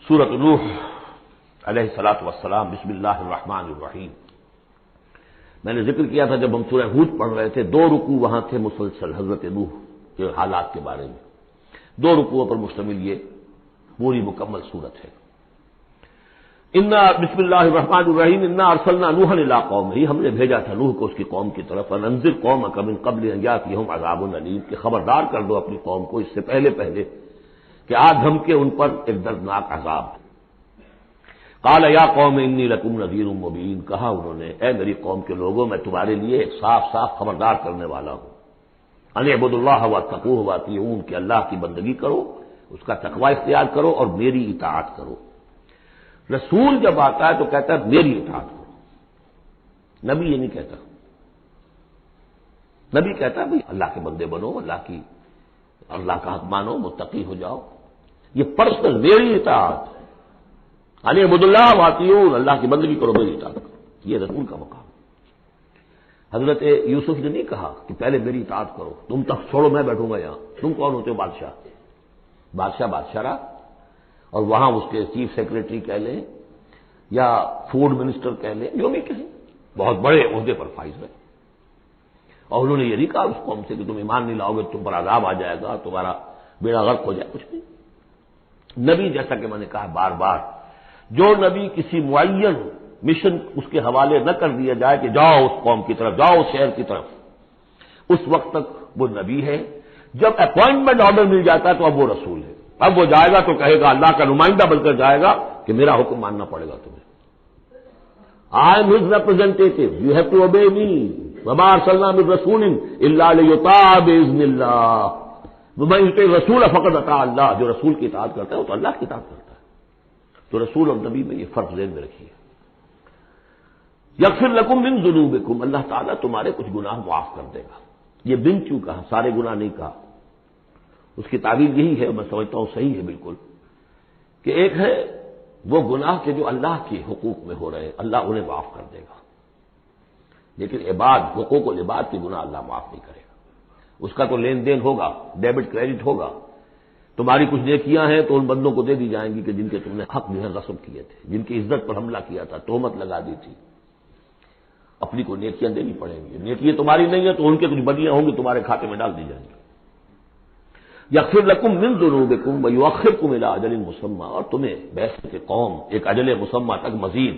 سورۃ نوح علیہ الصلوۃ والسلام، بسم اللہ الرحمن الرحیم۔ میں نے ذکر کیا تھا جب ہم سورہ ہود پڑھ رہے تھے، دو رکوع وہاں تھے مسلسل حضرت نوح کے حالات کے بارے میں، دو رکوعوں پر مشتمل یہ پوری مکمل صورت ہے۔ انا بسم اللہ الرحمن الرحیم انا ارسلنا نوحا الی قومہ، ہم نے بھیجا تھا نوح کو اس کی قوم کی طرف، انذر قومک من قبل ان یاتیہم عذاب علیم، کہ خبردار کر دو اپنی قوم کو اس سے پہلے کہ آ دھم کے ان پر ایک دردناک عذاب۔ قال یا قوم انی لکم نذیر مبین، کہا انہوں نے اے میری قوم کے لوگوں میں تمہارے لیے ایک صاف صاف خبردار کرنے والا ہوں۔ ان اعبدوا اللہ واتقوہ واطیعون، کہ اللہ کی بندگی کرو، اس کا تقوی اختیار کرو اور میری اطاعت کرو۔ رسول جب آتا ہے تو کہتا ہے میری اطاعت کرو، نبی یہ نہیں کہتا۔ نبی کہتا ہے بھائی اللہ کے بندے بنو، اللہ کا حق مانو، متقی ہو جاؤ، یہ پرسنل میری اطاعت، ان اعبدوا اللہ واطیعون، اللہ کی بندگی کرو، میری اطاعت کرو، یہ رسول کا مقام۔ حضرت یوسف نے نہیں کہا کہ پہلے میری اطاعت کرو، تم تک چھوڑو میں بیٹھوں گا یہاں، تم کون ہوتے ہو؟ بادشاہ رہا، اور وہاں اس کے چیف سیکرٹری کہہ لیں یا فوڈ منسٹر کہہ لیں، جو بھی کہیں، بہت بڑے عہدے پر فائز ہے، اور انہوں نے یہ نہیں کہا اس قوم سے کہ تم ایمان نہیں لاؤ گے تم پر عذاب آ جائے گا، تمہارا بیڑا غرق ہو جائے، کچھ نہیں۔ نبی جیسا کہ میں نے کہا بار بار، جو نبی کسی معین مشن اس کے حوالے نہ کر دیا جائے کہ جاؤ اس قوم کی طرف، جاؤ اس شہر کی طرف، اس وقت تک وہ نبی ہے۔ جب اپوائنٹمنٹ آرڈر مل جاتا ہے تو اب وہ رسول ہے، اب وہ جائے گا تو کہے گا، اللہ کا نمائندہ بن کر جائے گا کہ میرا حکم ماننا پڑے گا تمہیں۔ I am his representative, you have to obey me. وما ارسلنا من رسول الا لیطاع باذن اللہ، ومن یطع الرسول فقد اطاع اللہ، جو رسول کی اطاعت کرتا ہے وہ تو اللہ کی اطاعت کرتا ہے۔ تو رسول اور نبی میں یہ فرق ذہن میں رکھیے۔ یغفر لکم من ذنوبکم، اللہ تعالیٰ تمہارے کچھ گناہ معاف کر دے گا۔ یہ بن کیوں کہا، سارے گناہ نہیں کہا؟ اس کی تعبیر یہی ہے، میں سمجھتا ہوں صحیح ہے بالکل، کہ ایک ہے وہ گناہ کے جو اللہ کے حقوق میں ہو رہے ہیں، اللہ انہیں معاف کر دے گا، لیکن حقوق العباد کے گناہ اللہ معاف نہیں کرے گا۔ اس کا تو لین دین ہوگا، ڈیبٹ کریڈٹ ہوگا، تمہاری کچھ نیکیاں ہیں تو ان بندوں کو دے دی جائیں گی کہ جن کے تم نے حق جو ہے غصب کیے تھے، جن کی عزت پر حملہ کیا تھا، تہمت لگا دی تھی، اپنی کو نیکیاں دینی پڑیں گی۔ نیکیاں تمہاری نہیں ہیں تو ان کے کچھ بدیاں ہوں گی، تمہارے کھاتے میں ڈال دی جائیں گی۔ یغفر لکم من ذنوبکم ویؤخرکم الی اجل مسمى، اور تمہیں بحیثیت قوم ایک اجل مسمى تک مزید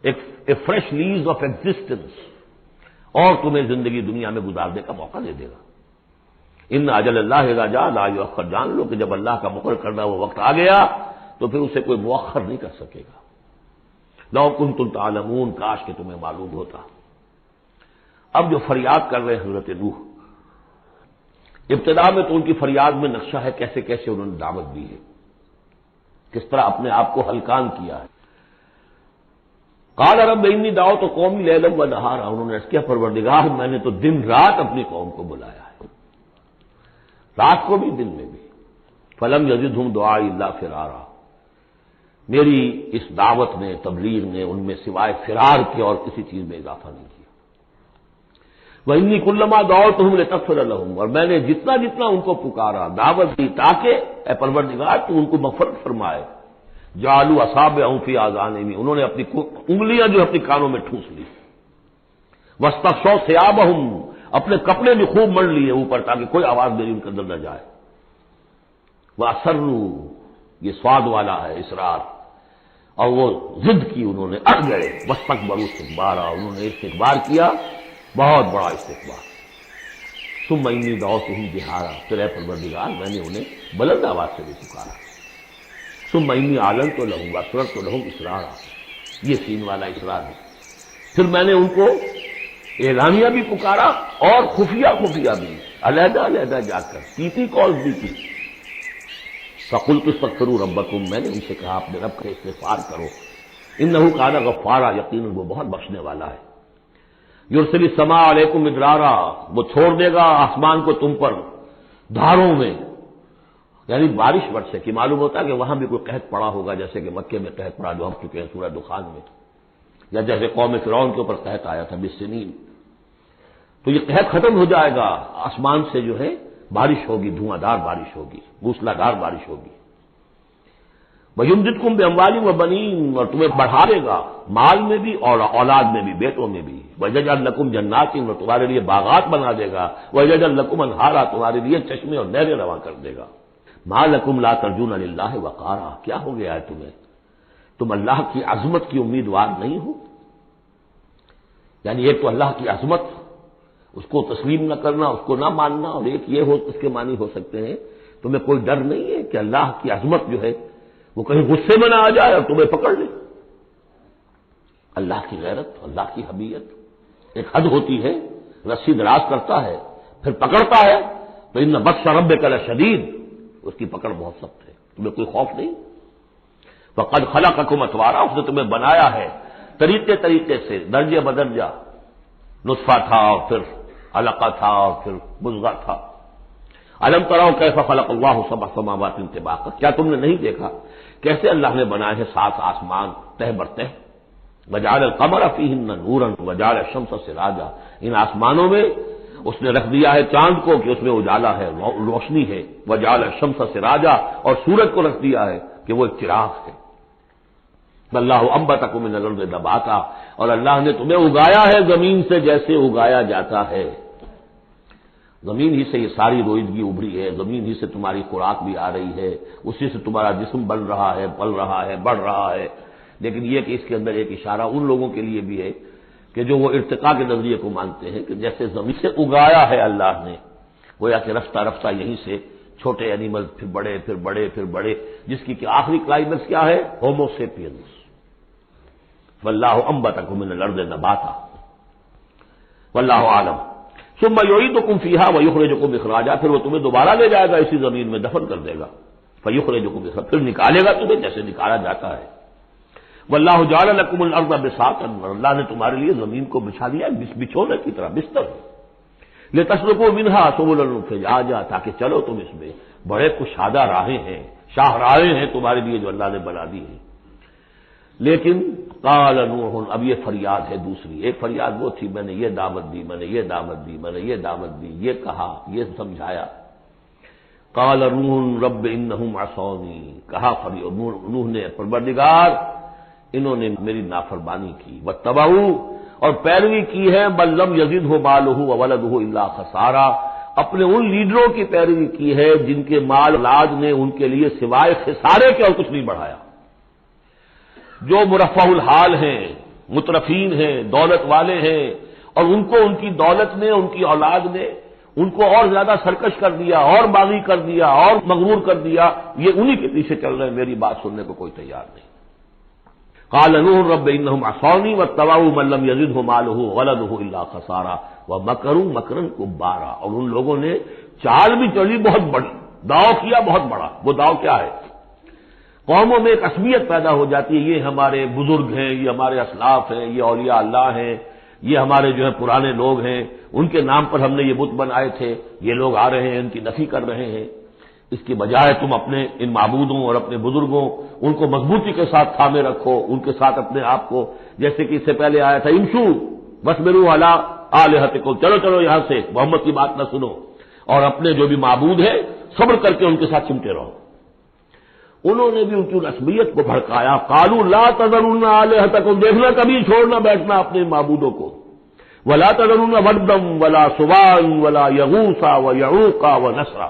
ایک فریش لیز آف ایگزسٹنس، اور تمہیں زندگی دنیا میں گزارنے کا موقع دے دے گا۔ ان اجل اللہ اذا جاء لا یؤخر، جان لو کہ جب اللہ کا مقرر کردہ وہ وقت آ گیا تو پھر اسے کوئی مؤخر نہیں کر سکے گا۔ لو کنتم تعلمون، کاش کہ تمہیں معلوم ہوتا۔ اب جو فریاد کر رہے ہیں حضرت نوح، ابتدا میں تو ان کی فریاد میں نقشہ ہے کیسے کیسے انہوں نے دعوت دی ہے، کس طرح اپنے آپ کو ہلکان کیا ہے۔ قال رب انی دعوت قومی لیلا ونہارا، انہوں نے کیا پروردگار میں نے تو دن رات اپنی قوم کو بلایا ہے، رات کو بھی دن میں بھی۔ فلم یزدہم دعائی الا فرارا، میری اس دعوت نے، تبلیغ نے ان میں سوائے فرار کے اور کسی چیز میں اضافہ نہیں کیا۔ وَإِنِّي كُلَّمَا دَعَوْتُهُمْ لِتَغْفِرَ لَهُمْ، اور میں نے جتنا ان کو پکارا، دعوت دی تاکہ اے پروردگار تو ان کو مغفرت فرمائے۔ جعلوا اصابعهم فی آذانہم، انہوں نے اپنی انگلیاں جو اپنی کانوں میں ٹھوس لی۔ وَاسْتَغْشَوْا ثِيَابَهُمْ، اپنے کپڑے بھی خوب مڑ لیے اوپر تاکہ کوئی آواز میری ان کے اندر نہ جائے۔ وَأَصَرُّوا، یہ سواد والا ہے اصرار، اور وہ ضد کی، انہوں نے اڑ گئے۔ وَاسْتَكْبَرُوا اسْتِكْبَارًا، انہوں نے استکبار کیا، بہت بڑا استکبار۔ ثم انی دعوتہم جہارا، پھر اے پروردگار میں نے انہیں بلند آواز سے بھی پکارا۔ ثم انی اعلنت لہم واسررت لہم اسرارا، یہ سین والا اسرار ہے۔ پھر میں نے ان کو اعلانیہ بھی پکارا اور خفیہ بھی، علیحدہ علیحدہ جا کر پیتی کالز بھی کی۔ فقلت استغفروا ربکم، میں نے ان سے کہا اپنے رب کا استغفار کرو، انہ کان غفارا، یقیناً وہ بہت بخشنے والا ہے۔ یرسل السماء علیکم مدرارا، وہ چھوڑ دے گا آسمان کو تم پر دھاروں میں، یعنی بارش برسے کہ معلوم ہوتا ہے کہ وہاں بھی کوئی قحط پڑا ہوگا، جیسے کہ مکے میں قحط پڑا جو ہم چکے ہیں سورہ دخان میں، یا جیسے قوم فرعون کے اوپر قحط آیا تھا بالسنین۔ تو یہ قحط ختم ہو جائے گا، آسمان سے جو ہے بارش ہوگی، دھواں دار بارش ہوگی، موسلا دھار بارش ہوگی۔ وَيُمْدِدْكُمْ بِأَمْوَالٍ وَبَنِينَ، اور تمہیں بڑھا دے گا مال میں بھی اور اولاد میں بھی، بیٹوں میں بھی. وَيَجْعَلْ لَكُمْ جَنَّاتٍ، اور تمہارے لیے باغات بنا دے گا. وَيَجْعَلْ لَكُمْ أَنْهَارًا، تمہارے لیے چشمے اور نہریں رواں کر دے گا. مَا لَكُمْ لَا تَرْجُونَ لِلَّهِ وَقَارًا، کیا ہو گیا ہے تمہیں، تم اللہ کی عظمت کی امیدوار نہیں ہو؟ یعنی ایک تو اللہ کی عظمت، اس کو تسلیم نہ کرنا، اس کو نہ ماننا، اور ایک یہ ہو اس کے معنی ہو سکتے ہیں تمہیں کوئی ڈر نہیں ہے کہ اللہ کی عظمت جو ہے وہ کہیں غصے میں نہ آ جائے اور تمہیں پکڑ لے. اللہ کی غیرت، اللہ کی حمیت، ایک حد ہوتی ہے، رسی دراز کرتا ہے پھر پکڑتا ہے تو ان بطش ربک لشدید، اس کی پکڑ بہت سخت ہے، تمہیں کوئی خوف نہیں. وقد خلقکم اطوارا، اس نے تمہیں بنایا ہے طریقے طریقے سے، درجے بدرجہ. نطفہ تھا اور پھر علقہ تھا اور پھر مضغہ تھا. الم تروا کیف خلق اللہ سبع سماوات طباقا، کیا تم نے نہیں دیکھا کیسے اللہ نے بنائے ہیں 7 آسمان تہ بر تہ. وجعل القمر فیہن نورا وجعل الشمس سراجا، ان آسمانوں میں اس نے رکھ دیا ہے چاند کو کہ اس میں اجالا ہے، روشنی ہے. وجعل الشمس سراجا، اور سورج کو رکھ دیا ہے کہ وہ ایک چراغ ہے. اللہ انبتکم من الارض نباتا، اور اللہ نے تمہیں اگایا ہے زمین سے جیسے اگایا جاتا ہے. زمین ہی سے یہ ساری روئیدگی ابھری ہے، زمین ہی سے تمہاری خوراک بھی آ رہی ہے، اسی سے تمہارا جسم بن رہا ہے، پل رہا ہے، بڑھ رہا ہے. لیکن یہ کہ اس کے اندر ایک اشارہ ان لوگوں کے لیے بھی ہے کہ جو وہ ارتقاء کے نظریے کو مانتے ہیں کہ جیسے زمین سے اگایا ہے اللہ نے، گویا کہ رفتہ رفتہ یہیں سے چھوٹے اینیمل پھر بڑے پھر بڑے پھر بڑے، جس کی کہ آخری کلائمیکس کیا ہے، ہومو سیپینس. واللہ انبتکم من الارض نباتا واللہ عالم. ثم یعیدکم فیہا ویخرجکم اخراجا، پھر وہ تمہیں دوبارہ لے جائے گا اسی زمین میں، دفن کر دے گا. فیخرجکم اخراجا، پھر نکالے گا تمہیں جیسے نکالا جاتا ہے. واللہ جعل لکم الارض بساطا، اللہ نے تمہارے لیے زمین کو بچھا دیا بچھونے کی طرح، بستر. لتسلکوا منہا سبلا فجاجا، تاکہ چلو تم اس میں، بڑے کشادہ راہیں ہیں، شاہراہیں ہیں تمہارے لیے جو اللہ نے بنا دی ہیں. لیکن قال نوح، اب یہ فریاد ہے دوسری. ایک فریاد وہ تھی میں نے یہ دعوت دی، میں نے یہ دعوت دی، میں نے یہ دعوت دی، یہ کہا، یہ سمجھایا. قال نوح رب انہم عصونی، کہا نوح نے پروردگار انہوں نے میری نافرمانی کی. واتبعوا، اور پیروی کی ہے، بل لم یزدہ مالہ وولدہ الا خسارا، اپنے ان لیڈروں کی پیروی کی ہے جن کے مال اولاد نے ان کے لیے سوائے خسارے کے اور کچھ نہیں بڑھایا. جو مرفہ الحال ہیں، مترفین ہیں، دولت والے ہیں، اور ان کو ان کی دولت نے، ان کی اولاد نے ان کو اور زیادہ سرکش کر دیا، اور باغی کر دیا، اور مغرور کر دیا، یہ انہی کے پیچھے چل رہے ہیں، میری بات سننے کو کوئی تیار نہیں. قال نوح رب انہم عصونی واتبعوا من لم یزدہ مالہ وولدہ الا خسارا ومکروا مکرا کبارا، اور ان لوگوں نے چال بھی چلی بہت بڑی، داؤ کیا بہت بڑا. وہ داؤ کیا ہے؟ قوموں میں ایک عصبیت پیدا ہو جاتی ہے، یہ ہمارے بزرگ ہیں، یہ ہمارے اسلاف ہیں، یہ اولیاء اللہ ہیں، یہ ہمارے جو ہے پرانے لوگ ہیں، ان کے نام پر ہم نے یہ بت بنائے تھے، یہ لوگ آ رہے ہیں ان کی نفی کر رہے ہیں. اس کی بجائے تم اپنے ان معبودوں اور اپنے بزرگوں ان کو مضبوطی کے ساتھ تھامے رکھو، ان کے ساتھ اپنے آپ کو، جیسے کہ اس سے پہلے آیا تھا امشو واصبروا علی آلہتکم، چلو چلو یہاں سے، محمد کی بات نہ سنو، اور اپنے جو بھی معبود ہیں صبر کر کے ان کے ساتھ چمٹے رہو. انہوں نے بھی ان کی عصبیت کو بھڑکایا. قالوا لا تذرن آلہتکم، دیکھنا کبھی چھوڑنا بیٹھنا اپنے معبودوں کو. ولا تذرن ودا ولا سواع ولا یغوث ویعوق ونسرا،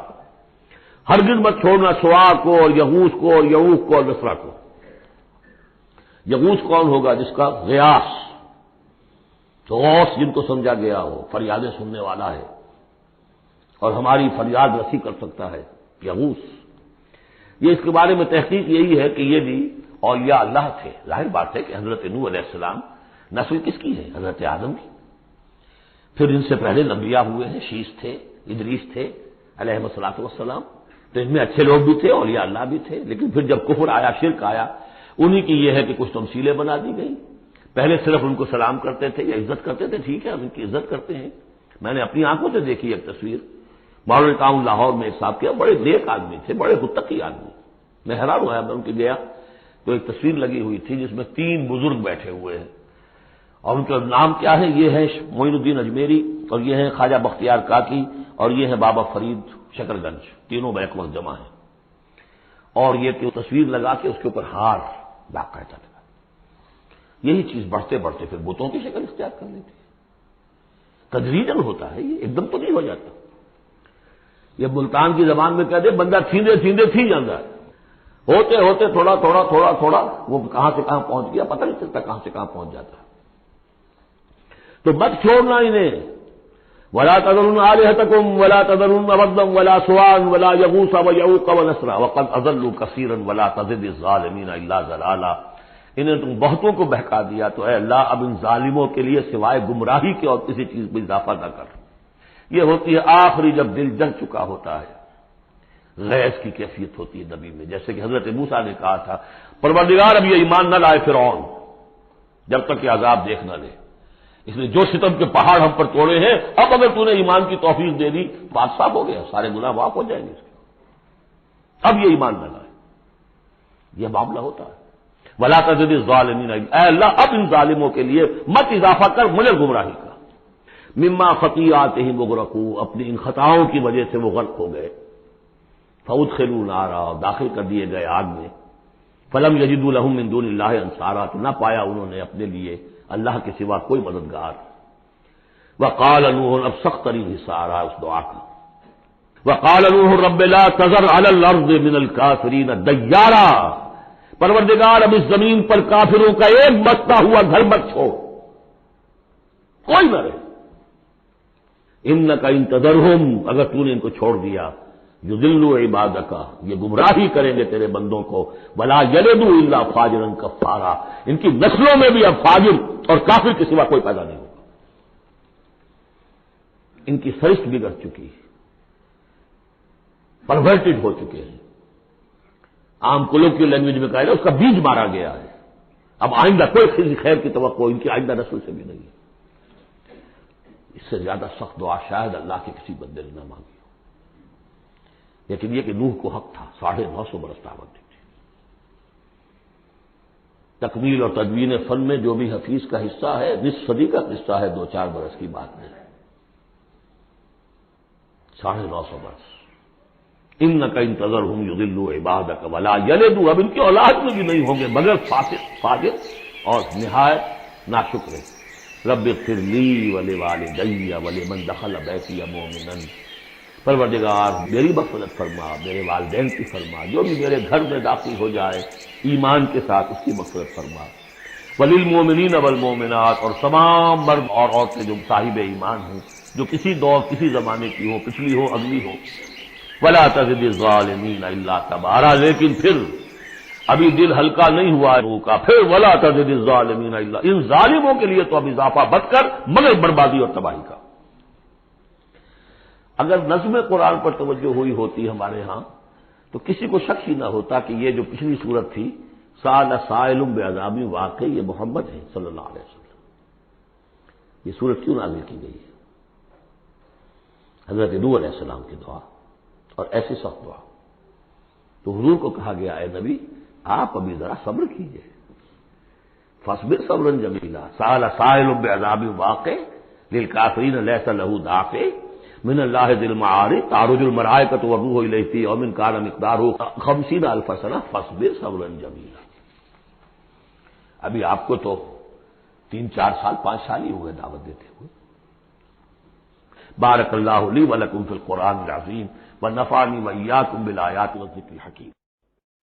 ہرگز مت چھوڑنا سواع کو اور یغوث کو اور یعوق کو اور نسرا کو. یغوث کون ہوگا؟ جس کا غیاث، تو غوث جن کو سمجھا گیا ہو، فریادیں سننے والا ہے اور ہماری فریاد رسی کر سکتا ہے، یغوث. یہ اس کے بارے میں تحقیق یہی ہے کہ یہ بھی اولیاء اللہ تھے. ظاہر بات ہے کہ حضرت نوح علیہ السلام نسل کس کی ہے؟ حضرت آدم کی. پھر ان سے پہلے انبیاء ہوئے ہیں، شیش تھے، ادریس تھے علیہ الصلوۃ والسلام، تو ان میں اچھے لوگ بھی تھے، اولیاء اللہ بھی تھے. لیکن پھر جب کفر آیا، شرک آیا، انہی کی یہ ہے کہ کچھ تمثیلیں بنا دی گئی. پہلے صرف ان کو سلام کرتے تھے یا عزت کرتے تھے، ٹھیک ہے ہم ان کی عزت کرتے ہیں. میں نے اپنی آنکھوں سے دیکھی ایک تصویر، ماڈل ٹاؤن لاہور میں ایک صاحب کیا، بڑے نیک آدمی تھے، بڑے متقی آدمی. میں حیران ہوا، میں ان کے گیا تو ایک تصویر لگی ہوئی تھی جس میں 3 بزرگ بیٹھے ہوئے ہیں، اور ان کا نام کیا ہے؟ یہ ہے معین الدین اجمیری، اور یہ ہے خواجہ بختیار کاکی، اور یہ ہے بابا فرید شکر گنج، تینوں بیک وقت جمع ہیں. اور یہ کہ تصویر لگا کے اس کے اوپر ہار باقاعدہ لگا، یہی چیز بڑھتے بڑھتے پھر بتوں کی شکل اختیار کر لیتی ہے۔ تدریجاً ہوتا ہے، یہ ایک دم تو نہیں ہو جاتا۔ یہ ملتان کی زبان میں کہتے بندہ تھیندے تھیندے تھی جاتا ہے، ہوتے ہوتے تھوڑا تھوڑا تھوڑا تھوڑا وہ کہاں سے کہاں پہنچ گیا پتہ نہیں چلتا کہاں سے کہاں پہنچ جاتا ہے۔ تو مت چھوڑنا انہیں، ولا تذرن آلہتکم ولا تذرن ودا ولا سواعا ولا یغوث ویعوق ونسرا وقد اضلوا کثیرا ولا تزد الظالمین الا ضلالا۔ انہیں تم بہتوں کو بہکا دیا تو اے اللہ اب ان ظالموں کے لیے سوائے گمراہی کے اور کسی چیز میں اضافہ نہ کر۔ یہ ہوتی ہے آخری جب دل جل چکا ہوتا ہے، غیظ کی کیفیت ہوتی ہے نبی میں، جیسے کہ حضرت موسیٰ نے کہا تھا پروردگار اب یہ ایمان نہ لائے فرعون جب تک کہ عذاب دیکھ نہ لے، اس لیے جو ستم کے پہاڑ ہم پر توڑے ہیں اب اگر تو نے ایمان کی توفیق دے دی بات صاف ہو گیا، سارے گناہ معاف ہو جائیں گے اس کے، اب یہ ایمان نہ لائے۔ یہ معاملہ ہوتا ہے، ولا تزد الظالمین، اے اللہ اب ان ظالموں کے لیے مت اضافہ کر مگر گمراہی کا۔ مما خطیئاتہم اغرقوا، اپنی ان خطاؤں کی وجہ سے وہ غرق ہو گئے، فادخلوا نارا، داخل کر دیے گئے آگ میں، فلم یجدوا لہم من دون اللہ انصارا، تو نہ پایا انہوں نے اپنے لیے اللہ کے سوا کوئی مددگار۔ وقال نوح، اب سخت ترین حصہ آ رہا ہے اس دعا کا، وقال نوح رب لا تذر علی الارض من الکافرین دیارا، پروردگار اب اس زمین پر کافروں کا ایک بستا ہوا گھر مت چھوڑ، کوئی نہ رہے۔ انک ان تذرہم، اگر تو نے ان کو چھوڑ دیا، یضلوا عبادک، یہ گمراہی کریں گے تیرے بندوں کو، ولا یلدوا الا فاجرا کفارا، ان کی نسلوں میں بھی اب فاجر اور کافر کے سوا کوئی پیدا نہیں ہوگا۔ ان کی سرشت بگڑ چکی، پرورٹڈ ہو چکے ہیں، عام کولوکیل لینگویج میں کہا جائے اس کا بیج مارا گیا ہے، اب آئندہ کوئی خیر کی توقع ان کی آئندہ نسل سے بھی نہیں ہے۔ اس سے زیادہ سخت دعا شاید اللہ کے کسی بندے نے نہ مانگی ہو، لیکن یہ کہ نوح کو حق تھا، 950 برس دعوت دی تھی۔ تکمیل اور تدوین فن میں جو بھی حفیظ کا حصہ ہے، نصف صدی کا حصہ ہے، 2-4 برس کی بات نہیں، 950 برس۔ انک ان تذرہم یضلوا عبادک ولا یلدوا، اب ان کی اولاد میں بھی نہیں ہوں گے مگر فاسق، فاجر اور نہایت ناشکر۔ رب اغفر لی ولوالدی ولمن دخل بیتی مؤمنا، پروردگار میری مغفرت فرما، میرے والدین کی فرما، جو بھی میرے گھر میں داخل ہو جائے ایمان کے ساتھ اس کی مغفرت فرما، وللمؤمنین والمؤمنات، اور تمام مرد اور عورتیں جو صاحب ایمان ہوں، جو کسی دور کسی زمانے کی ہو، پچھلی ہو اگلی ہو، ولا تزد الظالمین الا تبارا، لیکن پھر ابھی دل ہلکا نہیں ہوا روح کا، پھر ولا تزد الظالمین الا، ان ظالموں کے لیے تو اب اضافہ مت کر مگر بربادی اور تباہی کا۔ اگر نظم قرآن پر توجہ ہوئی ہوتی ہمارے ہاں تو کسی کو شک ہی نہ ہوتا کہ یہ جو پچھلی صورت تھی سأل سائل بعذاب واقع، یہ محمد ہے صلی اللہ علیہ وسلم۔ یہ صورت کیوں نازل کی گئی ہے؟ حضرت نوح علیہ السلام کی دعا، اور ایسی سخت دعا، تو حضور کو کہا گیا اے نبی آپ ابھی ذرا صبر کیجئے، فاصبر صبرا جمیلا، سأل سائل بعذاب واقع للکافرین لیس له دافع من اللہ ذی المعارج تعرج الملائکۃ والروح الیہ فی یوم کان مقدارہ 50,000 سنہ فاصبر صبرا جمیلا۔ ابھی آپ کو تو 3-4 سال 5 سال ہی ہوئے دعوت دیتے ہوئے۔ بارک اللہ لی ولکم فی القرآن العظیم ونفعنی وإیاکم بالآیات والذکر الحکیم۔